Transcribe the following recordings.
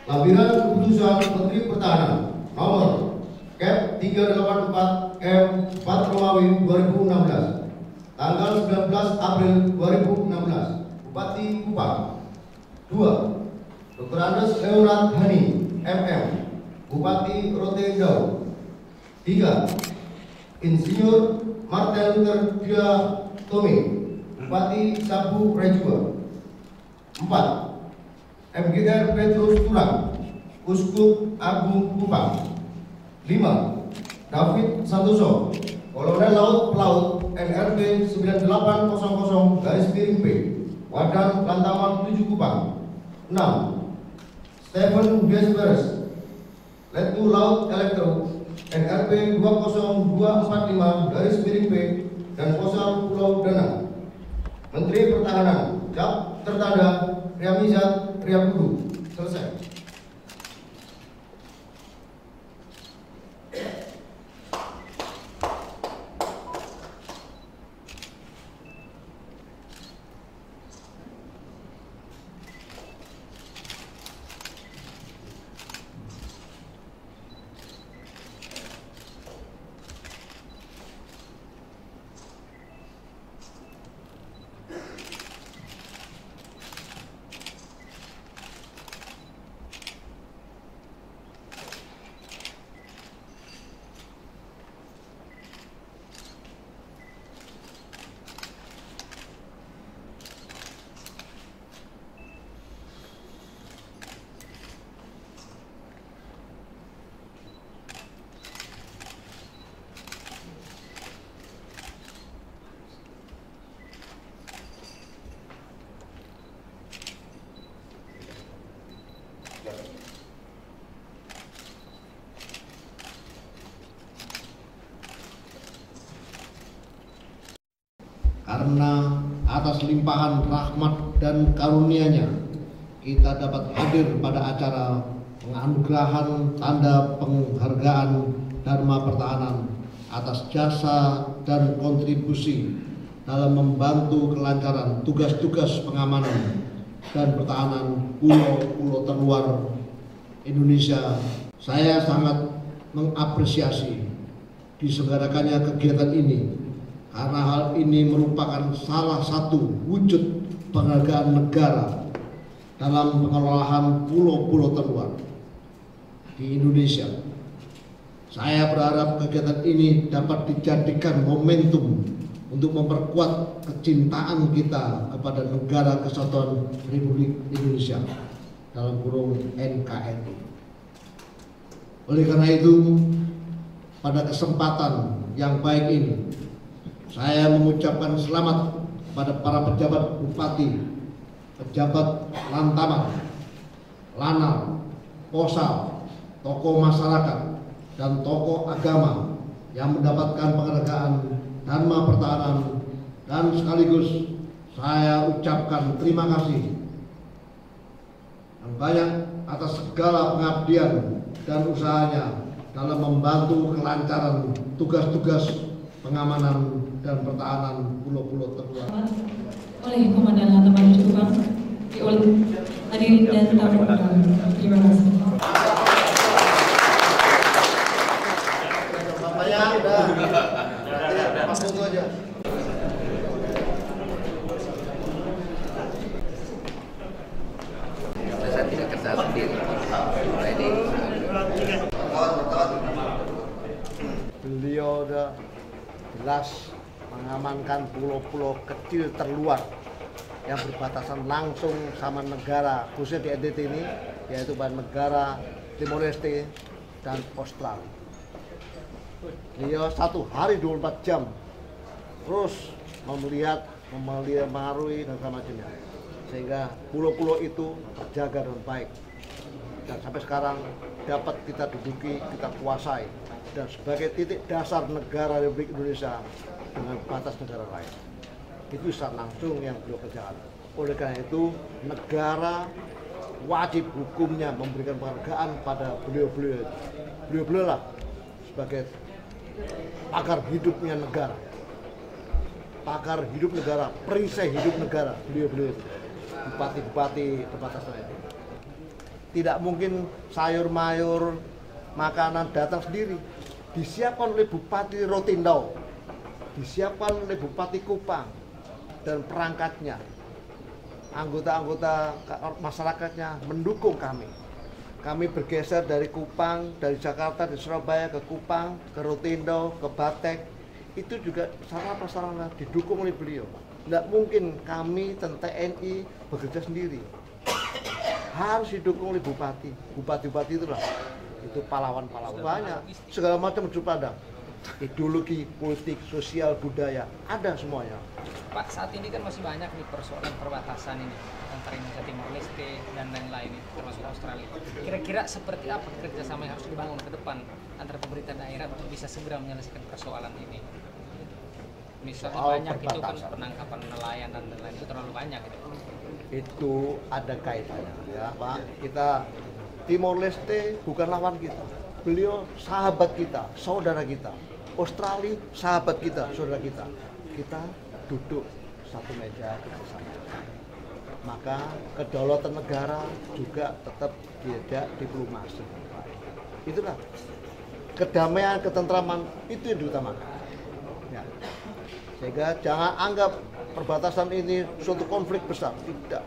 Lampiran Keputusan Menteri Pertahanan nomor Kep 384 M 4 Romawi 2016 tanggal 19 April 2016 Bupati Kupang. 2. Dr. Andes Eurat Hani MM Bupati Rotendau. 3. Insinyur Martin Luther Dia Tome Bupati Sabu Rejua. 4. MGR Petrus Turang Uskup Agung Kupang. 5. David Santoso Kolonel Laut Pelaut NRB 9800-P Wadan Lantaman 7 Kupang. 6. Stephen Desperes Letu Laut Elektro NRB 20245-P dan Posal Pulau Danang. Menteri Pertahanan Cap tertanda Riamizat Riakudu. Selesai. Karena atas limpahan rahmat dan karunia-Nya kita dapat hadir pada acara penganugerahan tanda penghargaan Dharma Pertahanan atas jasa dan kontribusi dalam membantu kelancaran tugas-tugas pengamanan dan pertahanan pulau-pulau terluar Indonesia. Saya sangat mengapresiasi diselenggarakannya kegiatan ini karena hal ini merupakan salah satu wujud penghargaan negara dalam pengelolaan pulau-pulau terluar di Indonesia. Saya berharap kegiatan ini dapat dijadikan momentum untuk memperkuat kecintaan kita kepada Negara Kesatuan Republik Indonesia dalam kurung NKRI. Oleh karena itu, pada kesempatan yang baik ini, saya mengucapkan selamat pada para pejabat bupati, pejabat lantaman, lanal, posal, tokoh masyarakat, dan tokoh agama yang mendapatkan penghargaan Dharma Pertahanan, dan sekaligus saya ucapkan terima kasih yang banyak atas segala pengabdian dan usahanya dalam membantu kelancaran tugas-tugas pengamanan dan pertahanan pulau-pulau terluar. Oleh Komandan Lantaman Kupang, hadirin dan tamu undangan. Terima kasih. Bapaknya udah masuk aja. Saya tidak kerja sendiri. Ini beliau udah jelas mengamankan pulau-pulau kecil terluar yang berbatasan langsung sama negara, khususnya di NTT ini, yaitu negara Timor Leste dan Australia. Beliau 1 hari 24 jam terus melihat, mengaruhi dan segala macamnya, sehingga pulau-pulau itu terjaga dengan baik dan sampai sekarang dapat kita duduki, kita kuasai, dan sebagai titik dasar negara Republik Indonesia dengan batas negara lain. Itu secara langsung yang beliau kerjakan. Oleh karena itu, negara wajib hukumnya memberikan penghargaan pada beliau-beliau. Beliau-beliau lah sebagai pakar hidupnya negara, pakar hidup negara, perisai hidup negara. Beliau-beliau bupati-bupati di batas lain. Tidak mungkin sayur-mayur, makanan datang sendiri. Disiapkan oleh Bupati Rotendao, disiapkan oleh Bupati Kupang dan perangkatnya. Anggota-anggota masyarakatnya mendukung kami. Kami bergeser dari Kupang, dari Jakarta, dari Surabaya ke Kupang, ke Rotendao, ke Batek. Itu juga sarana-prasarana didukung oleh beliau. Tidak mungkin kami TNI bekerja sendiri. Harus didukung oleh bupati. Bupati-bupati itulah, itu pahlawan-pahlawan banyak. Segala macam sudut pandang. Ideologi, politik, sosial, budaya, ada semuanya. Pak, saat ini kan masih banyak nih persoalan perbatasan ini antara Indonesia Timor Leste dan lain-lain, termasuk Australia. Kira-kira seperti apa kerjasama yang harus dibangun ke depan antara pemerintah daerah untuk bisa segera menyelesaikan persoalan ini? Misalnya banyak itu kan penangkapan nelayan dan lain-lain, itu terlalu banyak gitu. Itu ada kaitannya ya Pak. Kita Timor Leste bukan lawan kita. Beliau sahabat kita, saudara kita. Australia sahabat kita, saudara kita. Kita duduk satu meja bersama. Maka kedaulatan negara juga tetap tidak diplomasi. Itulah kedamaian, ketentraman itu yang diutamakan. Ya. Sehingga jangan anggap perbatasan ini suatu konflik besar. Tidak.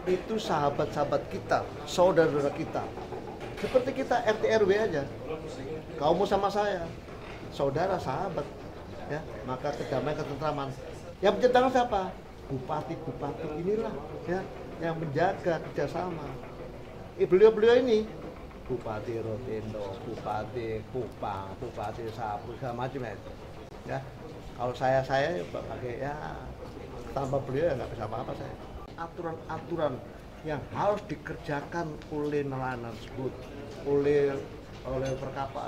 Itu sahabat-sahabat kita, saudara-saudara kita. Seperti kita RT RW aja. Kamu sama saya, saudara, sahabat. Ya, maka kedamaian, ketentraman. Yang menciptakan siapa? Bupati-bupati inilah ya, yang menjaga kerjasama. Beliau-beliau ini Bupati Rotendao, Bupati Kupang, Bupati Sapu, segala macam ya. Kalau saya pakai ya tanpa beliau ya nggak bisa apa-apa saya. Aturan-aturan yang harus dikerjakan oleh nelayan tersebut, oleh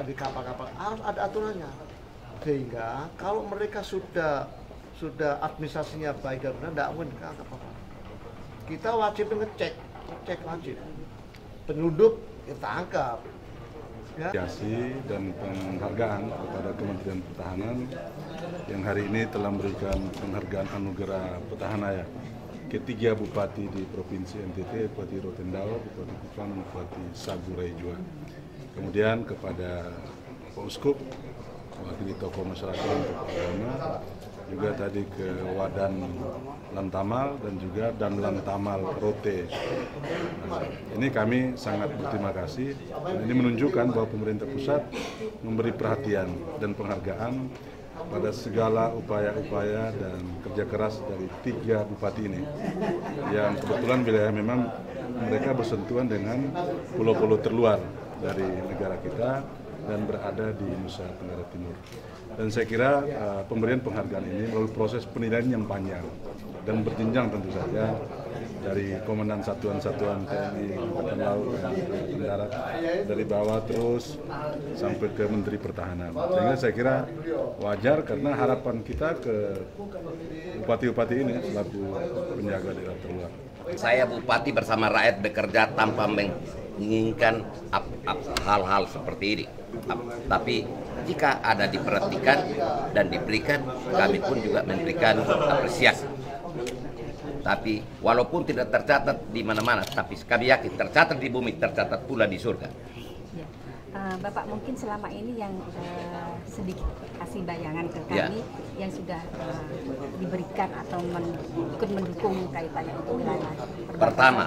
di kapal-kapal harus ada aturannya. Sehingga kalau mereka sudah administrasinya baik dan benar, tidak mungkin ditangkap apa. Kita wajib ngecek wajib. Penyelundup kita tangkap. Ya. Apresiasi dan penghargaan kepada Kementerian Pertahanan yang hari ini telah memberikan penghargaan anugerah Petahana ketiga bupati di Provinsi NTT, Bupati Rotendao, Bupati Kupang, dan Bupati Sagurai juga. Kemudian kepada Pak Uskup, mewakili tokoh masyarakat untuk agama, juga tadi ke Wadan Lantamal dan juga Dan Lantamal Rote. Nah, ini kami sangat berterima kasih. Dan ini menunjukkan bahwa pemerintah pusat memberi perhatian dan penghargaan pada segala upaya-upaya dan kerja keras dari tiga bupati ini. Yang kebetulan wilayah memang mereka bersentuhan dengan pulau-pulau terluar dari negara kita dan berada di Nusa Tenggara Timur. Dan saya kira pemberian penghargaan ini melalui proses penilaian yang panjang dan berjenjang tentu saja dari Komandan Satuan-Satuan TNI Angkatan Laut dan Darat, dari bawah terus sampai ke Menteri Pertahanan. Sehingga saya kira wajar karena harapan kita ke bupati-bupati ini selaku penjaga daerah terluar. Saya bupati bersama rakyat bekerja tanpa menginginkan hal-hal seperti ini. Tapi jika ada diperhatikan dan diberikan, kami pun juga memberikan apresiasi. Tapi walaupun tidak tercatat di mana-mana, tapi kami yakin tercatat di bumi, tercatat pula di surga. Ya. Bapak mungkin selama ini yang sedikit kasih bayangan ke kami yang sudah diberikan atau ikut mendukung kaitannya untuk wilayah. Pertama,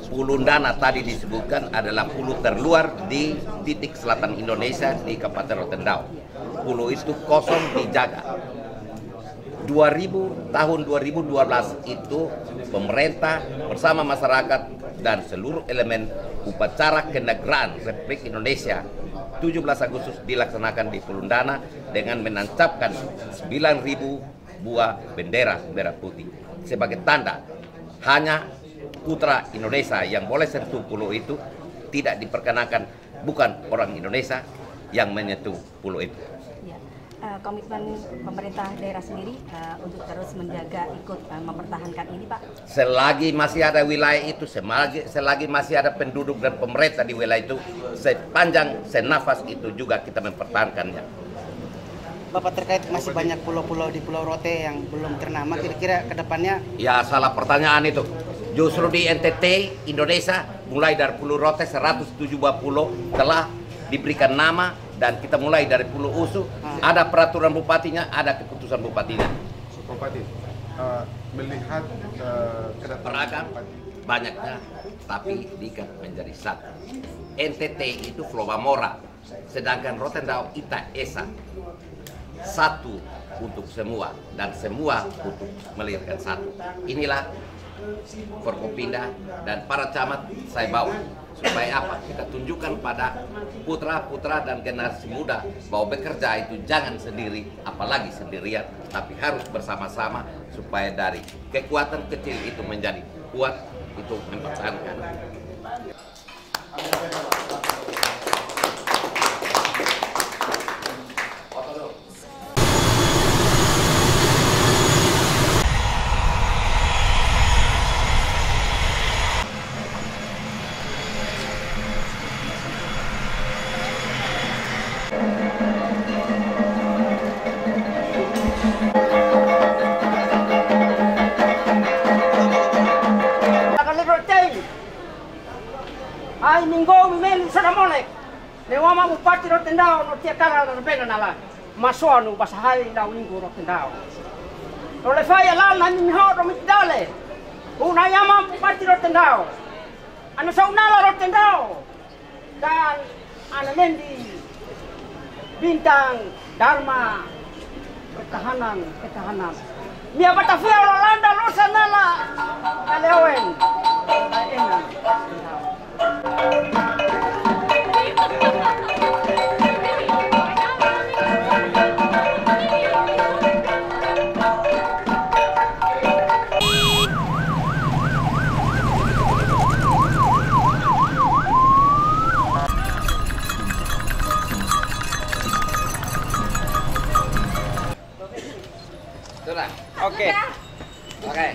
Pulundana tadi disebutkan adalah pulau terluar di titik selatan Indonesia di Kabupaten Rotendao. Pulau itu kosong dijaga. Tahun 2012 itu pemerintah bersama masyarakat dan seluruh elemen upacara kenegaraan Republik Indonesia 17 Agustus dilaksanakan di Pulundana dengan menancapkan 9.000 buah bendera merah putih sebagai tanda hanya putra Indonesia yang boleh sentuh pulau itu, tidak diperkenakan bukan orang Indonesia yang menyentuh pulau itu. Komitmen pemerintah daerah sendiri untuk terus menjaga ikut mempertahankan ini, Pak? Selagi masih ada wilayah itu, selagi masih ada penduduk dan pemerintah di wilayah itu, sepanjang senafas itu juga kita mempertahankannya. Bapak, terkait masih banyak pulau-pulau di Pulau Rote yang belum ternama, kira-kira ke depannya? Ya, salah pertanyaan itu. Justru di NTT Indonesia mulai dari Pulau Rote 170 telah diberikan nama, dan kita mulai dari Pulau Usu ada peraturan bupatinya, ada keputusan bupatinya. Bupati, melihat beragam banyaknya, tapi diikat menjadi satu. NTT itu Flowamora, sedangkan Rotendao Ita Esa satu untuk semua, dan semua untuk melahirkan satu. Inilah Forkopimda dan para camat saya bawa, supaya apa? Kita tunjukkan pada putra-putra dan generasi muda bahwa bekerja itu jangan sendiri, apalagi sendirian, tapi harus bersama-sama, supaya dari kekuatan kecil itu menjadi kuat, itu mempertahankan. Ai minggu mimeli sana molek. Lewama bupati Rotendao no tia kala na bena nala. Masonu basahai na wingu Rotendao. No le fai ala na mi ho ro mitdale. Una yama bupati Rotendao. Ano sa unala Rotendao. Dan ana lendi bintang Dharma ketahanan. Mia Batavia Rolanda Rosa nala Kalewen. Enan. Sudah. Oke. Oke.